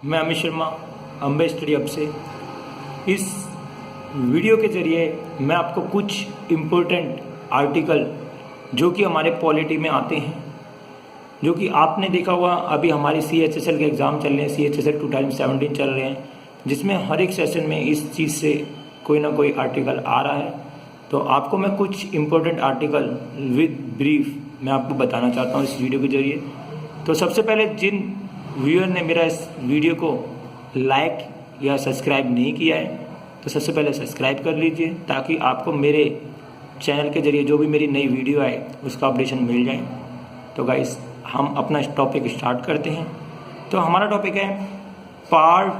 मैं Amit Sharma Ambe study hub से। इस वीडियो के ज़रिए मैं आपको कुछ इम्पोर्टेंट आर्टिकल जो कि हमारे पॉलिटी में आते हैं, जो कि आपने देखा हुआ अभी हमारे CHSL के एग्ज़ाम चल रहे हैं, CHSL 2017 चल रहे हैं, जिसमें हर एक सेशन में इस चीज़ से कोई ना कोई आर्टिकल आ रहा है। तो आपको मैं कुछ इम्पोर्टेंट आर्टिकल विद ब्रीफ मैं आपको बताना चाहता हूँ इस वीडियो के ज़रिए। तो सबसे पहले जिन व्यूअर ने मेरा इस वीडियो को लाइक या सब्सक्राइब नहीं किया है, तो सबसे पहले सब्सक्राइब कर लीजिए ताकि आपको मेरे चैनल के ज़रिए जो भी मेरी नई वीडियो आए उसका अपडेशन मिल जाए। तो गाइस, हम अपना टॉपिक स्टार्ट करते हैं। तो हमारा टॉपिक है पार्ट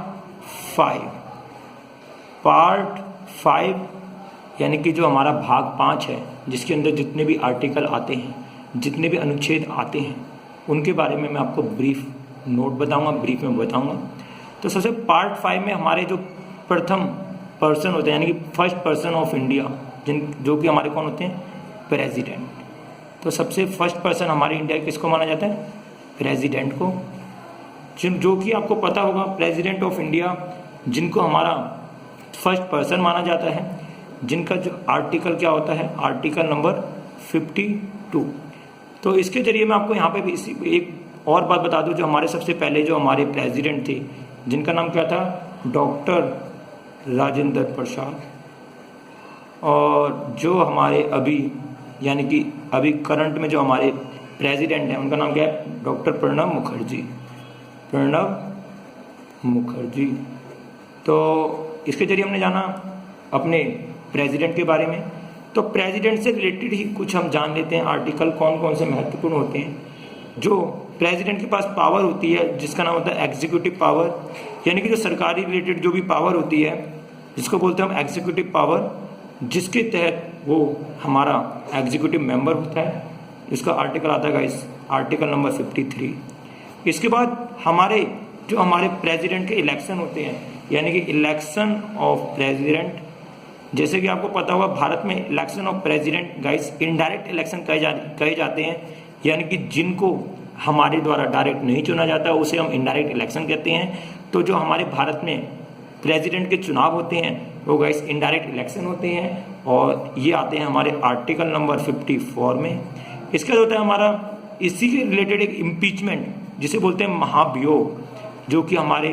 5 यानी कि जो हमारा भाग 5 है, जिसके अंदर जितने भी आर्टिकल आते हैं, जितने भी अनुच्छेद आते हैं, उनके बारे में मैं आपको ब्रीफ नोट बताऊंगा, ब्रीफ में बताऊंगा। तो सबसे पार्ट 5 में हमारे जो प्रथम पर्सन होते हैं यानी कि फर्स्ट पर्सन ऑफ इंडिया, जो कि हमारे कौन होते हैं, प्रेसिडेंट। तो सबसे फर्स्ट पर्सन हमारे इंडिया किसको माना जाता है, प्रेसिडेंट को। जो कि आपको पता होगा प्रेसिडेंट ऑफ इंडिया जिनको हमारा फर्स्ट पर्सन माना जाता है, जिनका जो आर्टिकल क्या होता है, आर्टिकल नंबर 52। तो इसके जरिए मैं आपको यहाँ पे भी एक और बात बता दूं, जो हमारे सबसे पहले जो हमारे प्रेसिडेंट थे, जिनका नाम क्या था, डॉक्टर राजेंद्र प्रसाद। और जो हमारे अभी यानी कि अभी करंट में जो हमारे प्रेसिडेंट हैं, उनका नाम क्या है, डॉक्टर प्रणब मुखर्जी। तो इसके जरिए हमने जाना अपने प्रेसिडेंट के बारे में। तो प्रेसिडेंट से रिलेटेड ही कुछ हम जान लेते हैं आर्टिकल कौन कौन से महत्वपूर्ण होते हैं। जो प्रेसिडेंट के पास पावर होती है, जिसका नाम होता है एग्जीक्यूटिव पावर, यानी कि जो सरकारी रिलेटेड जो भी पावर होती है, जिसको बोलते हैं हम एग्जीक्यूटिव पावर, जिसके तहत वो हमारा एग्जीक्यूटिव मेंबर होता है। इसका आर्टिकल आता है गाइस, आर्टिकल नंबर 53। इसके बाद हमारे प्रेसिडेंट के इलेक्शन होते हैं, यानी कि इलेक्शन ऑफ प्रेसिडेंट। जैसे कि आपको पता होगा भारत में election of president guys indirect election कहे जाते हैं, यानी कि जिनको हमारे द्वारा डायरेक्ट नहीं चुना जाता उसे हम इनडायरेक्ट इलेक्शन कहते हैं। तो जो हमारे भारत में प्रेसिडेंट के चुनाव होते हैं वो गाइस इनडायरेक्ट इलेक्शन होते हैं, और ये आते हैं हमारे आर्टिकल नंबर 54 में। इसके बाद होता है हमारा इसी के रिलेटेड एक इम्पीचमेंट, जिसे बोलते हैं महाभियोग, जो कि हमारे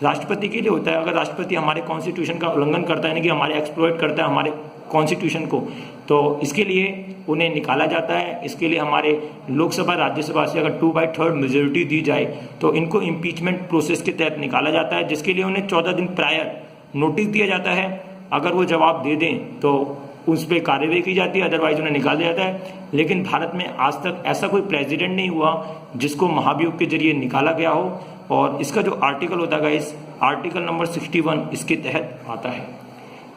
राष्ट्रपति के लिए होता है। अगर राष्ट्रपति हमारे कॉन्स्टिट्यूशन का उल्लंघन करता है, यानी कि हमारे एक्सप्लॉइट करता है हमारे कॉन्स्टिट्यूशन को, तो इसके लिए उन्हें निकाला जाता है। इसके लिए हमारे लोकसभा राज्यसभा से अगर 2/3 मेजोरिटी दी जाए तो इनको इम्पीचमेंट प्रोसेस के तहत निकाला जाता है, जिसके लिए उन्हें 14 दिन प्रायर नोटिस दिया जाता है। अगर वो जवाब दे दें तो उस पर कार्रवाई की जाती है, अदरवाइज उन्हें निकाल दिया जाता है। लेकिन भारत में आज तक ऐसा कोई प्रेसिडेंट नहीं हुआ जिसको महाभियोग के जरिए निकाला गया हो। और इसका जो आर्टिकल होता है इस आर्टिकल नंबर 61 इसके तहत आता है।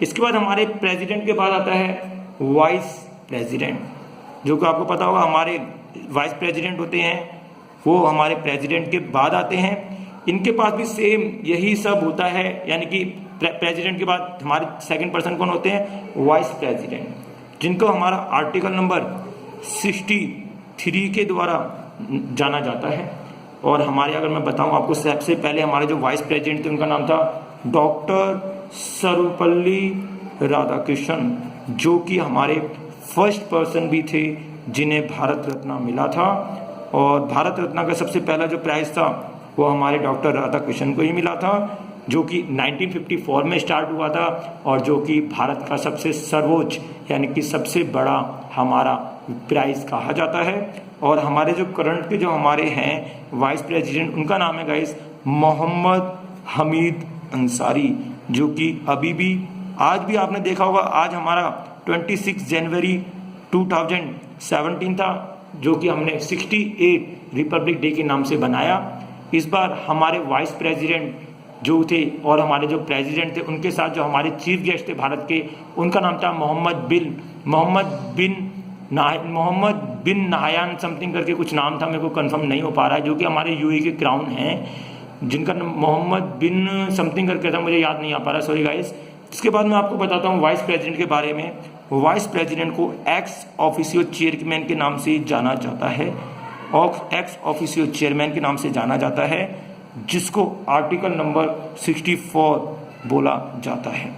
इसके बाद हमारे प्रेसिडेंट के बाद आता है वाइस प्रेसिडेंट, जो कि आपको पता होगा हमारे वाइस प्रेसिडेंट होते हैं, वो हमारे प्रेसिडेंट के बाद आते हैं। इनके पास भी सेम यही सब होता है, यानी कि प्रेसिडेंट के बाद हमारे सेकंड पर्सन कौन होते हैं, वाइस प्रेसिडेंट, जिनको हमारा आर्टिकल नंबर 63 के द्वारा जाना जाता है। और हमारे अगर मैं बताऊं आपको, सबसे पहले हमारे जो वाइस प्रेसिडेंट थे उनका नाम था डॉक्टर सर्वपल्ली राधाकृष्णन, जो कि हमारे फर्स्ट पर्सन भी थे जिन्हें भारत रत्न मिला था। और भारत रत्न का सबसे पहला जो प्राइज था वो हमारे डॉक्टर राधाकृष्णन को ही मिला था, जो कि 1954 में स्टार्ट हुआ था, और जो कि भारत का सबसे सर्वोच्च यानी कि सबसे बड़ा हमारा प्राइज कहा जाता है। और हमारे जो करंट के जो हमारे हैं वाइस प्रेसिडेंट, उनका नाम है गाइस मोहम्मद हमीद अंसारी, जो कि अभी भी आज भी आपने देखा होगा, आज हमारा 26 जनवरी 2017 था, जो कि हमने 68 रिपब्लिक डे के नाम से बनाया। इस बार हमारे वाइस प्रेसिडेंट जो थे और हमारे जो प्रेसिडेंट थे, उनके साथ जो हमारे चीफ गेस्ट थे भारत के, उनका नाम था मोहम्मद बिन नाहयान समथिंग करके कुछ नाम था, मेरे को कंफर्म नहीं हो पा रहा है, जो कि हमारे यूएई के क्राउन हैं, जिनका नाम मोहम्मद बिन समथिंग करके था, मुझे याद नहीं आ पा रहा, सॉरी गाइस। इसके बाद मैं आपको बताता हूँ वाइस प्रेसिडेंट के बारे में। वाइस प्रेसिडेंट को एक्स ऑफिसियो चेयरमैन के नाम से जाना जाता है, और एक्स ऑफिसियो चेयरमैन के नाम से जाना जाता है, जिसको आर्टिकल नंबर 64 बोला जाता है।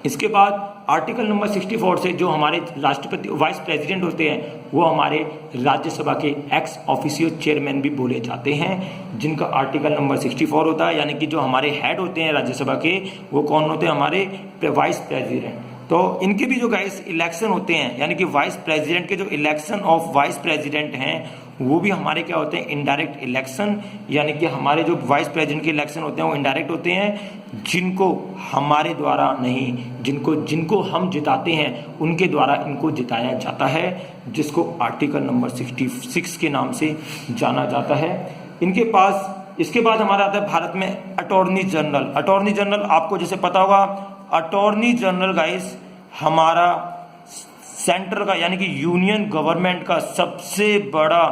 इसके बाद आर्टिकल नंबर 64 से जो हमारे राष्ट्रपति वाइस प्रेसिडेंट होते हैं वो हमारे राज्यसभा के एक्स ऑफिशियो चेयरमैन भी बोले जाते हैं, जिनका आर्टिकल नंबर 64 होता है। यानी कि जो हमारे हेड होते हैं राज्यसभा के वो कौन होते हैं, हमारे वाइस प्रेसिडेंट। तो इनके भी जो गाइस इलेक्शन होते हैं, यानी कि वाइस प्रेसिडेंट के जो इलेक्शन ऑफ वाइस प्रेसिडेंट हैं वो भी हमारे क्या होते हैं, इनडायरेक्ट इलेक्शन। यानी कि हमारे जो वाइस प्रेसिडेंट के इलेक्शन होते हैं वो इनडायरेक्ट होते हैं, जिनको हमारे द्वारा नहीं, जिनको हम जिताते हैं उनके द्वारा इनको जिताया जाता है, जिसको आर्टिकल नंबर 66 के नाम से जाना जाता है। इनके पास इसके बाद हमारा आता है भारत में अटॉर्नी जनरल। अटॉर्नी जनरल आपको जैसे पता होगा, अटॉर्नी जनरल गाइस हमारा सेंटर का यानी कि यूनियन गवर्नमेंट का सबसे बड़ा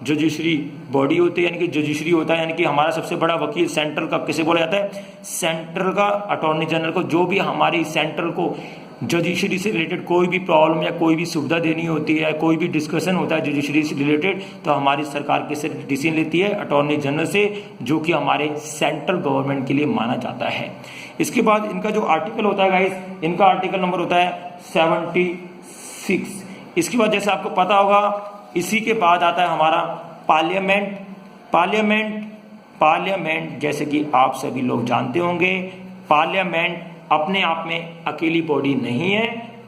जुडिशरी बॉडी होती है, यानी कि जुडिशरी होता है, यानी कि हमारा सबसे बड़ा वकील सेंट्रल का किसे बोला जाता है, सेंट्रल का अटॉर्नी जनरल को। जो भी हमारी सेंट्रल को जुडिशरी से रिलेटेड कोई भी प्रॉब्लम या कोई भी सुविधा देनी होती है, कोई भी डिस्कशन होता है जुडिशरी से रिलेटेड, तो हमारी सरकार किससे डिसीजन लेती है, अटॉर्नी जनरल से, जो कि हमारे सेंट्रल गवर्नमेंट के लिए माना जाता है। इसके बाद इनका जो आर्टिकल होता है गाइस, इनका आर्टिकल नंबर होता है 76। इसके बाद जैसे आपको पता होगा, इसी के बाद आता है हमारा पार्लियामेंट। पार्लियामेंट जैसे कि आप सभी लोग जानते होंगे, पार्लियामेंट अपने आप में अकेली बॉडी नहीं है।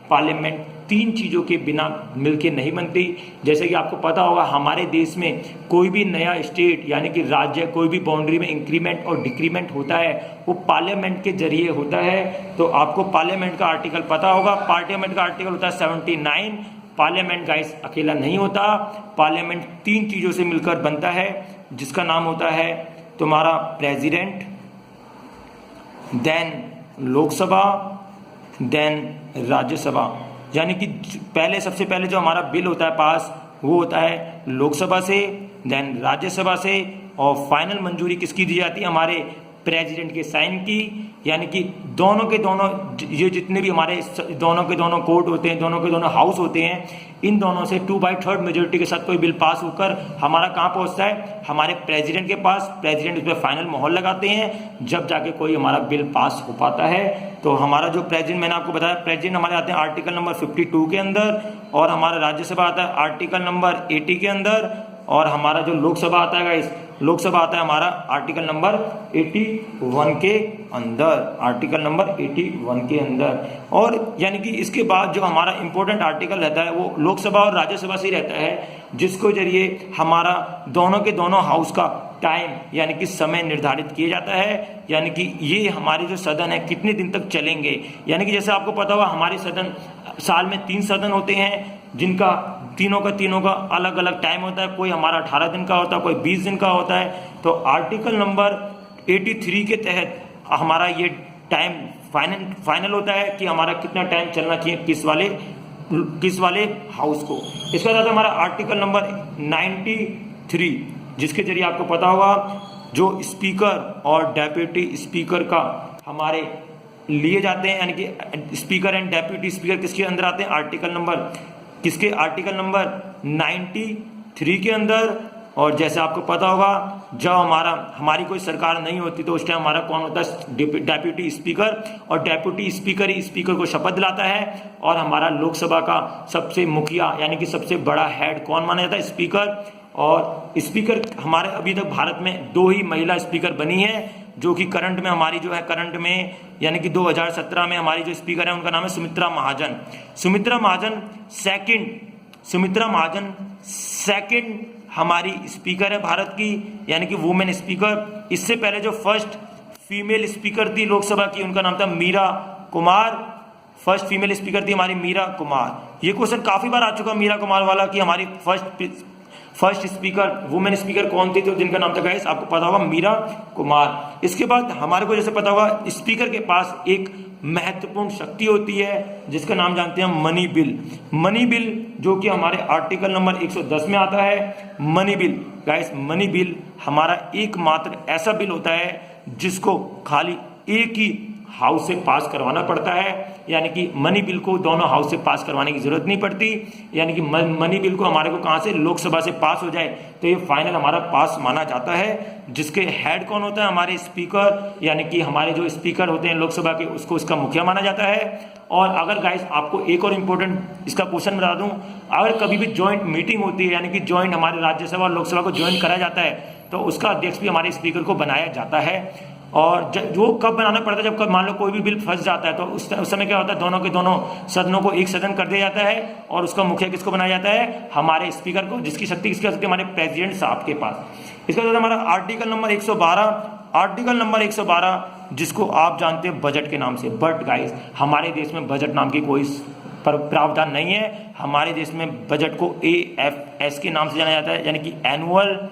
पार्लियामेंट 3 चीजों के बिना मिलके नहीं बनती। जैसे कि आपको पता होगा, हमारे देश में कोई भी नया स्टेट यानी कि राज्य कोई भी बाउंड्री में इंक्रीमेंट और डिक्रीमेंट होता है वो पार्लियामेंट के जरिए होता है। तो आपको पार्लियामेंट का आर्टिकल पता होगा, पार्लियामेंट का आर्टिकल होता है 79। पार्लियामेंट गाइस अकेला नहीं होता, पार्लियामेंट 3 चीजों से मिलकर बनता है, जिसका नाम होता है तुम्हारा president, then Lok Sabha, then Rajya Sabha. यानी कि पहले सबसे पहले जो हमारा बिल होता है पास वो होता है लोकसभा से, देन राज्यसभा से, और फाइनल मंजूरी किसकी दी जाती है, हमारे प्रेसिडेंट के साइन की। यानी कि दोनों के दोनों ये जितने भी हमारे दोनों के दोनों कोर्ट होते हैं, दोनों के दोनों हाउस होते हैं, इन दोनों से 2/3 मेजोरिटी के साथ कोई बिल पास होकर हमारा कहाँ पहुंचता है, हमारे प्रेसिडेंट के पास। प्रेसिडेंट उस पर फाइनल मोहर लगाते हैं, जब जाके कोई हमारा बिल पास हो पाता है। तो हमारा जो प्रेसिडेंट, मैंने आपको बताया प्रेसिडेंट हमारे आते हैं आर्टिकल नंबर 52 के अंदर, और हमारा राज्यसभा आता है आर्टिकल नंबर 80 के अंदर, और हमारा जो लोकसभा आता है इस लोकसभा आता है हमारा आर्टिकल नंबर 81 के अंदर, आर्टिकल नंबर 81 के अंदर। और यानी कि इसके बाद जो हमारा इंपॉर्टेंट आर्टिकल रहता है वो लोकसभा और राज्यसभा से रहता है, जिसको जरिए हमारा दोनों के दोनों हाउस का टाइम यानी कि समय निर्धारित किया जाता है। यानी कि ये हमारे जो सदन है कितने दिन तक चलेंगे। यानी कि जैसे आपको पता होगा, हमारे सदन साल में 3 सदन होते हैं, जिनका तीनों का अलग अलग टाइम होता है। कोई हमारा 18 दिन का होता है, कोई 20 दिन का होता है। तो आर्टिकल नंबर 83 के तहत हमारा ये टाइम फाइनल होता है कि हमारा कितना टाइम चलना चाहिए किस वाले हाउस को। इसके बाद हमारा आर्टिकल नंबर 93, जिसके जरिए आपको पता होगा जो स्पीकर और डेप्यूटी स्पीकर का हमारे लिए जाते हैं, यानी कि स्पीकर एंड डेप्यूटी स्पीकर किसके अंदर आते हैं, आर्टिकल नंबर 93 के अंदर। और जैसे आपको पता होगा, जब हमारी कोई सरकार नहीं होती तो उस टाइम हमारा कौन होता है, डेप्यूटी स्पीकर, और डेप्यूटी स्पीकर ही स्पीकर को शपथ दिलाता है। और हमारा लोकसभा का सबसे मुखिया यानी कि सबसे बड़ा हेड कौन माना जाता है, स्पीकर। और स्पीकर हमारे अभी तक भारत में 2 ही महिला स्पीकर बनी है, जो कि करंट में हमारी जो है करंट में यानी कि 2017 में हमारी जो स्पीकर है उनका नाम है सुमित्रा महाजन सेकंड हमारी स्पीकर है भारत की, यानी कि वुमेन स्पीकर। इससे पहले जो फर्स्ट फीमेल स्पीकर थी लोकसभा की, उनका नाम था Meera Kumar. First female speaker थी हमारी मीरा कुमार। ये क्वेश्चन काफी बार आ चुका मीरा कुमार वाला कि हमारी फर्स्ट स्पीकर वुमेन स्पीकर कौन थी, तो जिनका नाम था गाइस आपको पता होगा मीरा कुमार। इसके बाद हमारे को जैसे पता होगा, स्पीकर के पास एक महत्वपूर्ण शक्ति होती है जिसका नाम जानते हैं मनी बिल, जो कि हमारे आर्टिकल नंबर 110 में आता है। मनी बिल हमारा एकमात्र ऐसा बिल होता है जिसको खाली एक ही हाउस से पास करवाना पड़ता है, यानी कि मनी बिल को दोनों हाउस से पास करवाने की जरूरत नहीं पड़ती, यानी कि मनी बिल को हमारे को कहां से, लोकसभा से पास हो जाए तो ये फाइनल हमारा पास माना जाता है। जिसके हेड कौन होता है, हमारे स्पीकर, यानी कि हमारे जो स्पीकर होते हैं लोकसभा के, उसको इसका मुखिया माना जाता है। और अगर गाइस आपको एक और इंपॉर्टेंट इसका क्वेश्चन बता दूं, अगर कभी भी ज्वाइंट मीटिंग होती है, यानी कि ज्वाइंट हमारे राज्यसभा और लोकसभा को ज्वाइन करा जाता है, तो उसका अध्यक्ष भी हमारे स्पीकर को बनाया जाता है। और वो कब बनाना पड़ता है, जब कब मान लो कोई भी बिल फंस जाता है, तो उस समय क्या होता है, दोनों के दोनों सदनों को एक सदन कर दिया जाता है और उसका मुखिया किसको बनाया जाता है, हमारे स्पीकर को, जिसकी शक्ति किसकी शक्ति, हमारे प्रेसिडेंट साहब के पास। इसका मतलब हमारा आर्टिकल नंबर 112, आर्टिकल नंबर 112 जिसको आप जानते हैं बजट के नाम से। बट गाइस हमारे देश में बजट नाम की कोई प्रावधान नहीं है। हमारे देश में बजट को AFS के नाम से जाना जाता है, यानी कि एनुअल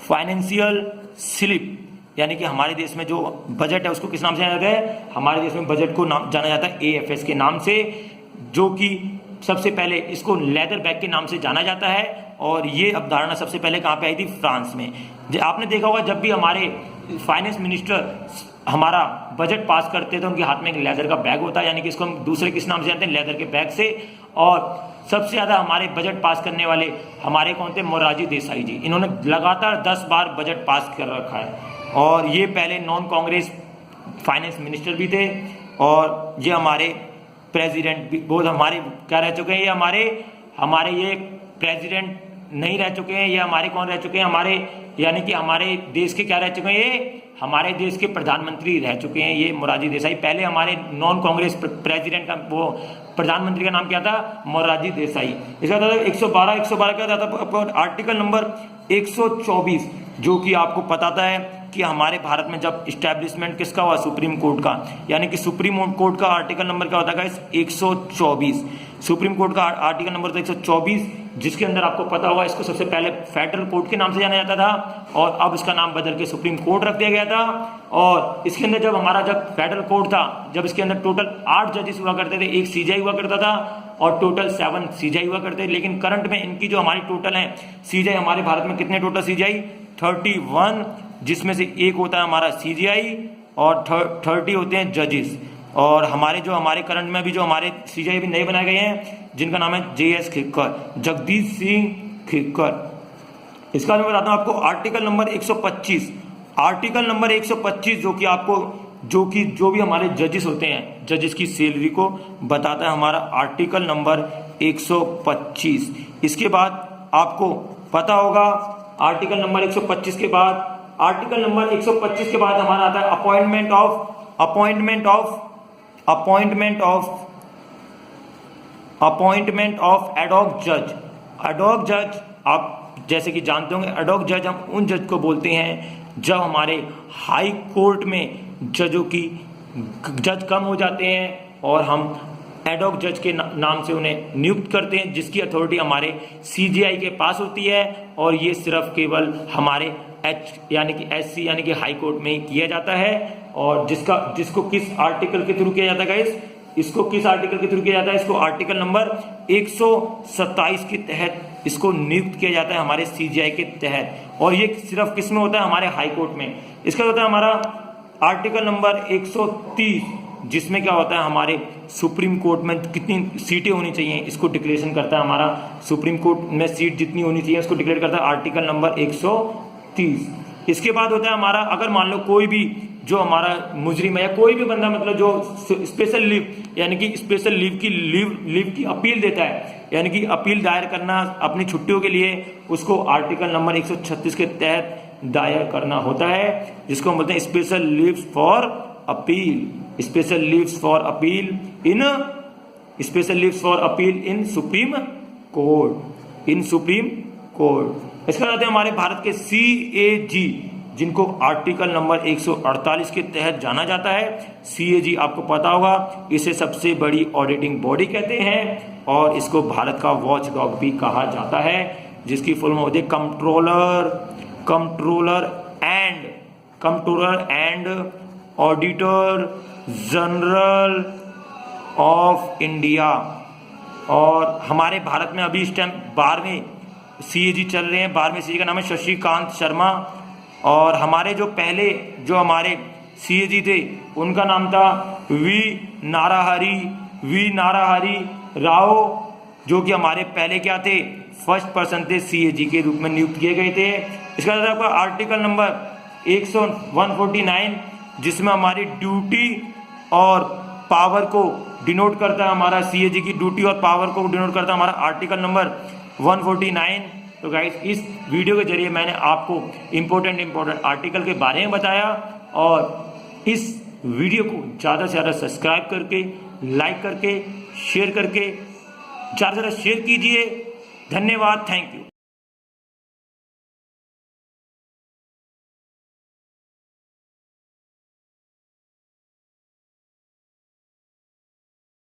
फाइनेंशियल स्लिप, यानी कि हमारे देश में जो बजट है उसको किस नाम से जाना जाता है, हमारे देश में बजट को जाना जाता है AFS के नाम से, जो कि सबसे पहले इसको लेदर बैग के नाम से जाना जाता है। और ये अवधारणा सबसे पहले कहां पे आई थी, फ्रांस में। आपने देखा होगा जब भी हमारे फाइनेंस मिनिस्टर हमारा बजट पास करते थे, उनके हाथ में एक लेदर का बैग होता है, यानी कि इसको हम दूसरे किस नाम से जानते हैं, लेदर के बैग से। और सबसे ज्यादा हमारे बजट पास करने वाले हमारे कौन थे, मोरारजी देसाई जी। इन्होंने लगातार 10 बार बजट पास कर रखा है और ये पहले नॉन कांग्रेस फाइनेंस मिनिस्टर भी थे। और ये हमारे प्रेसिडेंट भी बहुत हमारे क्या रह चुके हैं, ये हमारे ये प्रेसिडेंट नहीं रह चुके हैं, ये हमारे कौन रह चुके हैं, हमारे यानी कि हमारे देश के क्या रह चुके हैं, ये हमारे देश के प्रधानमंत्री रह चुके हैं, ये मोरारजी देसाई। पहले हमारे नॉन कांग्रेस प्रेसिडेंट का वो प्रधानमंत्री का नाम क्या था, मोरारजी देसाई। इसका था 112 क्या था, आर्टिकल नंबर 124, जो कि आपको बताता है कि हमारे भारत में जब इस्टेब्लिशमेंट किसका हुआ, सुप्रीम कोर्ट का, यानी कि सुप्रीम कोर्ट का आर्टिकल नंबर क्या होता है गाइस, 124। सुप्रीम कोर्ट का आर्टिकल नंबर था 124, जिसके अंदर आपको पता होगा इसको सबसे पहले फेडरल कोर्ट के नाम से जाना जाता था और अब इसका नाम बदल के सुप्रीम कोर्ट रख दिया गया था। और इसके अंदर जब फेडरल कोर्ट था, जब इसके अंदर टोटल 8 जजेस हुआ करते थे, एक CJI हुआ करता था और टोटल 7 CJI हुआ करते थे। लेकिन करंट में इनकी जो हमारी टोटल है CJI, हमारे भारत में कितने टोटल CJI, 31, जिसमें से एक होता है हमारा CJI और 30 होते हैं जजेस। और हमारे करंट में भी जो हमारे CJI भी नए बनाए गए हैं, जिनका नाम है JS खिक्कर, जगदीश सिंह खिक्कर। इसका मैं बताता हूं आपको आर्टिकल नंबर 125, आर्टिकल नंबर 125 जो भी हमारे जजेस होते हैं, जजेस की सैलरी को बताता है हमारा आर्टिकल नंबर 125। इसके बाद आपको पता होगा आर्टिकल नंबर 125 के बाद, आर्टिकल नंबर 125 के बाद हमारा आता है अपॉइंटमेंट ऑफ एडॉक जज। एडॉक जज आप जैसे कि जानते होंगे, एडॉक जज हम उन जज को बोलते हैं जब हमारे हाई कोर्ट में जज कम हो जाते हैं और हम एडॉक जज के नाम से उन्हें नियुक्त करते हैं, जिसकी अथॉरिटी हमारे CJI के पास होती है। और ये सिर्फ केवल हमारे यानी कि SC यानी कि हाई कोर्ट में ही किया जाता है। और जिसको किस आर्टिकल के थ्रू किया जाता है गाइस, इसको किस आर्टिकल के थ्रू किया जाता है, इसको आर्टिकल नंबर 127 के तहत इसको नियुक्त किया जाता है हमारे CJI के तहत। और ये सिर्फ किस में होता है, हमारे हाई कोर्ट में। इसका होता है हमारा आर्टिकल नंबर 130, जिसमें क्या होता है हमारे सुप्रीम कोर्ट में कितनी सीटें होनी चाहिए, इसको डिक्लेरेशन करता है हमारा सुप्रीम कोर्ट में सीट जितनी होनी चाहिए उसको डिक्लेयर करता है आर्टिकल नंबर 130। इसके बाद होता है हमारा, अगर मान लो कोई भी जो हमारा मुजरिम है या कोई भी बंदा मतलब जो स्पेशल लीव यानी कि स्पेशल लीव की अपील देता है, यानी कि अपील दायर करना अपनी छुट्टियों के लिए, उसको आर्टिकल नंबर 136 के तहत दायर करना होता है, जिसको हम बोलते हैं special leaves for appeal. Special leaves for appeal in supreme court. इसके बाद हमारे भारत के CAG, जिनको आर्टिकल नंबर 148 के तहत जाना जाता है। CAG आपको पता होगा, इसे सबसे बड़ी ऑडिटिंग बॉडी कहते हैं और इसको भारत का वॉच डॉग भी कहा जाता है, जिसकी फुल फॉर्म होती है controller and auditor general of India. और हमारे भारत में अभी इस टाइम 12वें CAG चल रहे हैं। 12वें CAG का नाम है शशिकांत शर्मा। और हमारे जो पहले जो हमारे सीएजी थे उनका नाम था वी नाराहरी राव, जो कि हमारे पहले क्या थे, फर्स्ट पर्सन थे सीएजी के रूप में नियुक्त किए गए थे। इसका बाद आपका आर्टिकल नंबर 149 जिसमें हमारी ड्यूटी और पावर को डिनोट करता है, हमारा सीएजी की ड्यूटी और पावर को डिनोट करता है हमारा आर्टिकल नंबर 149। तो गाइस इस वीडियो के जरिए मैंने आपको इंपॉर्टेंट आर्टिकल के बारे में बताया, और इस वीडियो को ज़्यादा से ज़्यादा सब्सक्राइब करके, लाइक करके, शेयर करके ज़्यादा से ज़्यादा शेयर कीजिए। धन्यवाद, थैंक यू।